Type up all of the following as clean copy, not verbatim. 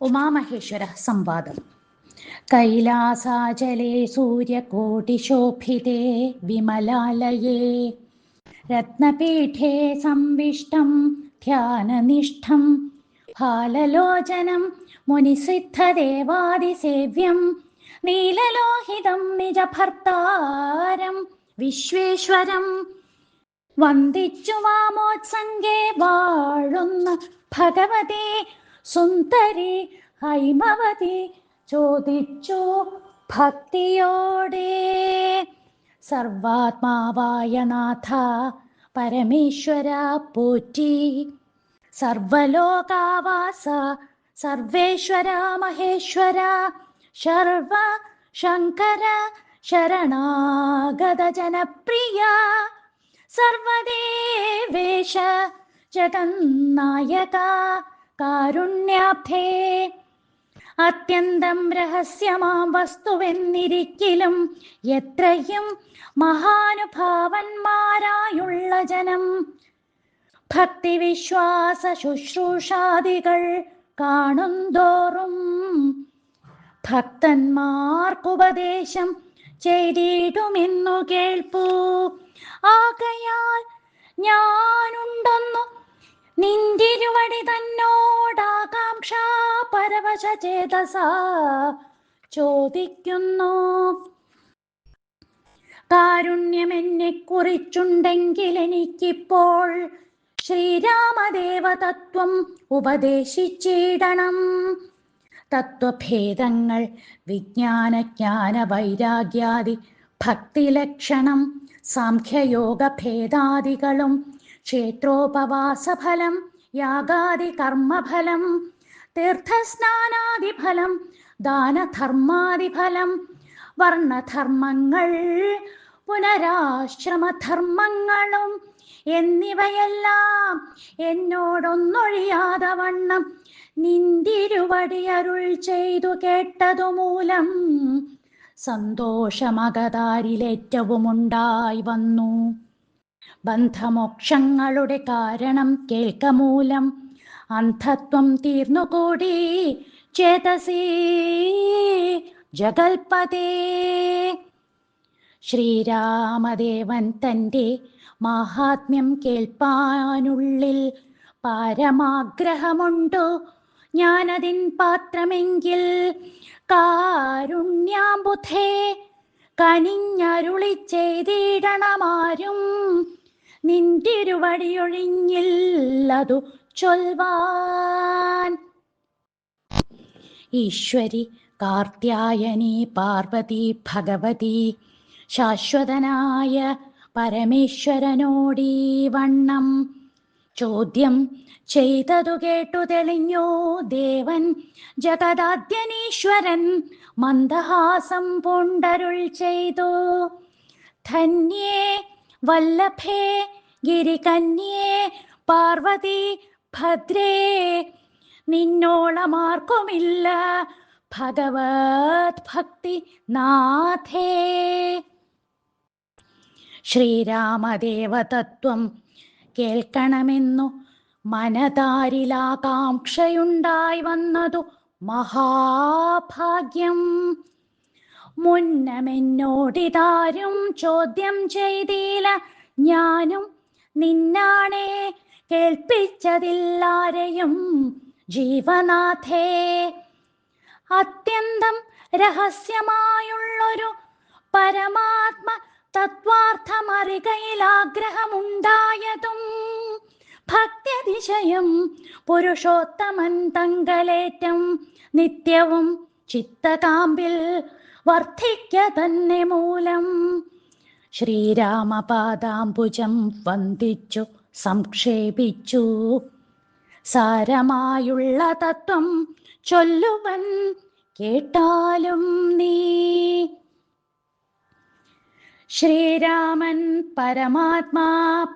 ഉമാമഹേശ്വര സംവാദം. കൈലാസാചലേ സൂര്യകോടിശോഭിതേ വിമലാലയേ രത്നപീഠേ സംവിഷ്ടം ധ്യാനനിഷ്ഠം ഫാലലോചനം മുനിസിദ്ധദേവാദിസേവ്യം നീലലോഹിതം നിജഭർത്താരം വിശ്വേശ്വരം വന്ദിച്ചു വാമോത്സംഗേ വാഴുന്ന ഭഗവതി സുന്ദരി ഹൈമവതി ചോദിച്ചു ഭക്തിയോടെ. സർവാത്മാവായ നാഥ പരമേശ്വര പോറ്റി, സർവലോകാവാസ സർവേശ്വര മഹേശ്വര ശർവ ശങ്കര ശരണാഗത ജനപ്രിയ സർവദേവേശ ജഗന്നായക കാരുണ്യാബ്ധേ. അത്യന്തം രഹസ്യമാം വസ്തുവെന്നിരിക്കിലും എത്രയും മഹാനുഭാവന്മാരായുള്ള ജനം ഭക്തിവിശ്വാസ ശുശ്രൂഷാദികൾ കാണുന്തോറും ഭക്തന്മാർക്കുപദേശം ചെയ്തിടുമെന്നു കേൾപ്പൂ. ആകയാൽ ഞാനുണ്ടെന്നു നിന്തിരുവടി തന്നോടാകാംക്ഷ പരവശ ചേതസ ചോദിക്കുന്നു. കാരുണ്യമെന്നെ കുറിച്ചുണ്ടെങ്കിൽ എനിക്കിപ്പോൾ ശ്രീരാമദേവ തത്വം ഉപദേശിച്ചിടണം. തത്വഭേദങ്ങൾ വിജ്ഞാനജ്ഞാന വൈരാഗ്യാദി ഭക്തിലക്ഷണം സാംഖ്യയോഗ ഭേദാദികളും ക്ഷേത്രോപവാസഫലം യാഗാദി കർമ്മഫലം തീർത്ഥസ്നാനാദിഫലം ദാനധർമാദിഫലം വർണ്ണധർമ്മങ്ങൾ പുനരാശ്രമധർമ്മങ്ങളും എന്നിവയെല്ലാം എന്നോടൊന്നൊഴിയാതെ വണ്ണം നിന്തിരുവടി അരുൾ ചെയ്തു കേട്ടതുമൂലം സന്തോഷമകതാരിലേറ്റവും ഉണ്ടായി വന്നു. ബന്ധമോക്ഷങ്ങളുടെ കാരണം കേൾക്കമൂലം അന്ധത്വം തീർന്നുകൂടി ചേതസി ജഗൽപതേ. ശ്രീരാമദേവൻ തൻ്റെ മാഹാത്മ്യം കേൾപ്പാനുള്ളിൽ പാരമാഗ്രഹമുണ്ടു ഞാനതിൻ പാത്രമെങ്കിൽ കാരുണ്യാംബുധേ കനിഞ്ഞരുളി ചെയ്തിടണമാരും നിന്തിരുവടിയൊഴിഞ്ഞില്ലതു ചൊൽവാൻ. ഈശ്വരി കാർത്യായനി പാർവതി ഭഗവതി ശാശ്വതനായ പരമേശ്വരനോടീ വണ്ണം ചോദ്യം ചെയ്തതു കേട്ടു തെളിഞ്ഞു ദേവൻ ജഗദാദ്യനീശ്വരൻ മന്ദഹാസം പൂണ്ടരുൾ ചെയ്തു. ധന്യേ വല്ലഭേ ഗിരികന്യേ പാർവതി ഭദ്രേ നിന്നോളമാർക്കുമില്ല ഭഗവത് ഭക്തി നാഥേ. ശ്രീരാമദേവ തത്വം കേൾക്കണമെന്നു മനതാരിലാകാംക്ഷയുണ്ടായി വന്നതു മഹാഭാഗ്യം. മുന്നമെന്നോടിതാരും ചോദ്യം ചെയ്തില്ല, ഞാനും നിന്നാണേ കേൾപ്പിച്ചതില്ലാരെയും ജീവനാഥേ. അത്യന്തം രഹസ്യമായുള്ളൊരു പരമാത്മ തത്വാർത്ഥമറികയിലാഗ്രഹമുണ്ടായതും ഭക്ത്യതിശയം പുരുഷോത്തമൻ തങ്കലേറ്റം നിത്യവും ചിത്തകാമ്പിൽ വർദ്ധിക്ക തന്നെ മൂലം ശ്രീരാമപാദാംബുജം വന്ദിച്ചു സംക്ഷേപിച്ചു. സാരമായുള്ള തത്വം ചൊല്ലുവൻ കേട്ടാലും നീ. ശ്രീരാമൻ പരമാത്മാ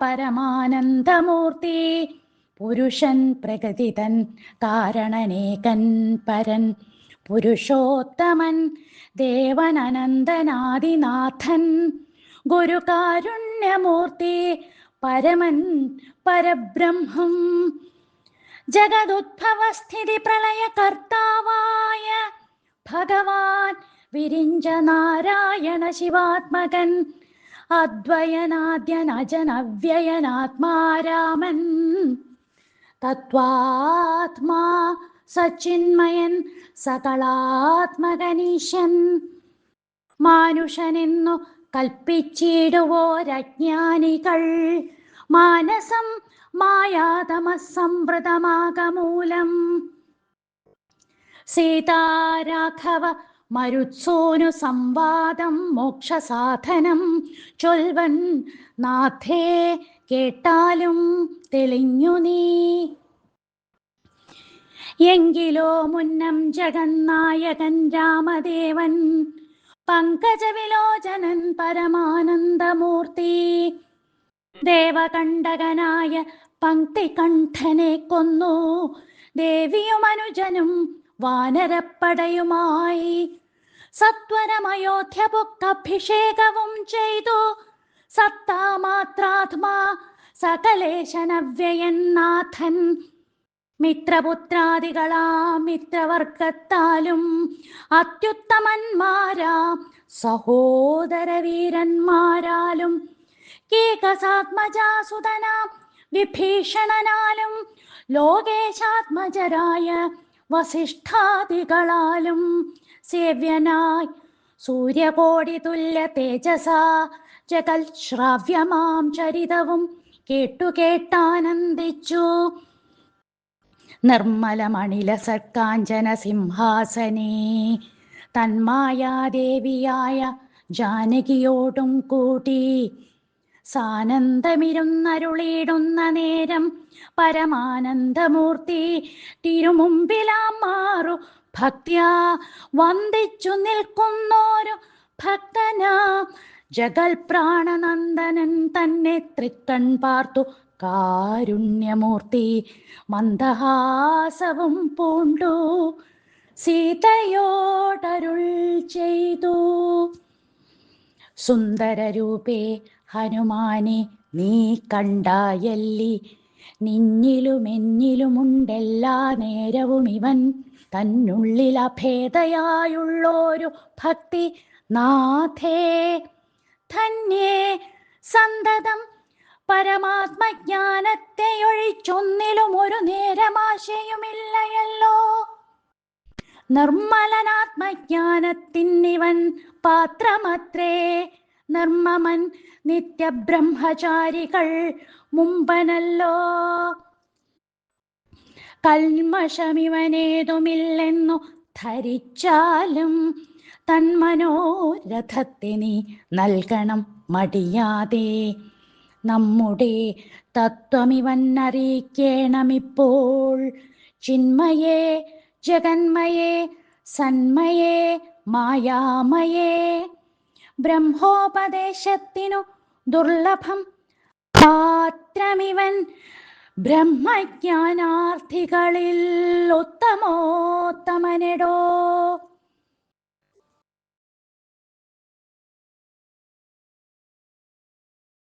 പരമാനന്ദമൂർത്തി പുരുഷൻ പ്രകൃതിതൻ കാരണനേകൻ പരൻ പുരുഷോത്തമൻ ദേവൻ അനന്തനാദിനാഥൻ ഗുരുകാരുണ്യമൂർത്തി പരമൻ പരബ്രഹ്മം ജഗതുദ്ഭവസ്ഥിതി പ്രളയകർത്താ ശിവനായ ഭഗവാൻ വിരിഞ്ച നാരായണ ശിവാത്മകൻ അദ്വയനാദ്യൻ അജൻ അവ്യയനാത്മാരാമൻ തത്വാത്മാ സച്ചിന്മയൻ സകളാത്മകനീശൻ മാനുഷനെന്നു കൽപ്പിച്ചിടുവോരജ്ഞാനികൾ മാനസം മായാതമസംവൃതമാകമൂലം സീതാരാഘവ മരുത്സൂനു സംവാദം മോക്ഷസാധനം ചൊൽവൻ നാഥേ കേട്ടാലും തെളിഞ്ഞു നീ. എങ്കിലോ മുന്നം ജഗന്നായകൻ രാമദേവൻ പങ്കജവിലോചനൻ പരമാനന്ദമൂർത്തി ദേവകണ്ഠകനായ പങ്ക്തികണ്ഠനെ കൊന്നു ദേവിയും അനുജനും വാനരപ്പടയുമായി സത്വരമയോധ്യ പുക്കഭിഷേകവും ചെയ്തു സത്താമാത്രാത്മാ സകലേശനവ്യയൻ നാഥൻ മിത്രപുത്രാദികളാം മിത്രവർഗത്താലും അത്യുത്തമന്മാരാം സഹോദരവീരന്മാരാലും കീകസാത്മജാസുതനാം വിഭീഷണനാലും ലോകേശാത്മജരായ വസിഷ്ഠാദികളാലും സേവ്യനായി സൂര്യകോടി തുല്യ തേജസാ ജഗൽ ശ്രാവ്യമാം ചരിതവും കേട്ടാനന്ദിച്ചു. നിർമ്മലമണിലസർക്കാഞ്ചന സിംഹാസനേ തന്മായാദേവിയായ ജാനകിയോടും കൂടി സാനന്ദമിരുന്നരുളിയിടുന്ന നേരം പരമാനന്ദമൂർത്തി തിരുമുമ്പിലാം മാറു ഭക്ത്യാ വന്ദിച്ചു നിൽക്കുന്നോരു ഭക്തനാം ജഗൽ പ്രാണനന്ദനൻ തന്നെ തൃക്കൺ പാർത്തു കാരുണ്യമൂർത്തി മന്ദഹാസവും പൂണ്ടു സീതയോടരുൾ ചെയ്തു. സുന്ദരരൂപേ ഹനുമാനെ നീ കണ്ടായല്ലി നിന്നിലുമെന്നിലുമുണ്ടെല്ലാ നേരവും ഇവൻ തന്നുള്ളിൽ അഭേദയായുള്ളൊരു ഭക്തി നാഥേ ധന്യേ സന്തതം പരമാത്മജ്ഞാനത്തെ ഒഴിച്ചൊന്നിലും ഒരു നേരമാശയുമില്ലയല്ലോ. നിർമ്മലനാത്മജ്ഞാനത്തിനിവൻ പാത്രമത്രേ നിർമ്മമൻ നിത്യബ്രഹ്മചാരികൾ മുമ്പനല്ലോ. കൽമഷമിവനേതുമില്ലെന്നു ധരിച്ചാലും തന്മനോരഥത്തെ നീ നൽകണം മടിയാതെ. നമ്മുടെ തത്വമിവൻ അറിയിക്കണമിപ്പോൾ. ചിന്മയേ ജഗന്മയേ സന്മയേ മായാമയേ ബ്രഹ്മോപദേശത്തിനു ദുർലഭം പാത്രമിവൻ ബ്രഹ്മജ്ഞാനാർത്ഥികളിൽ ഉത്തമോത്തമനെടോ.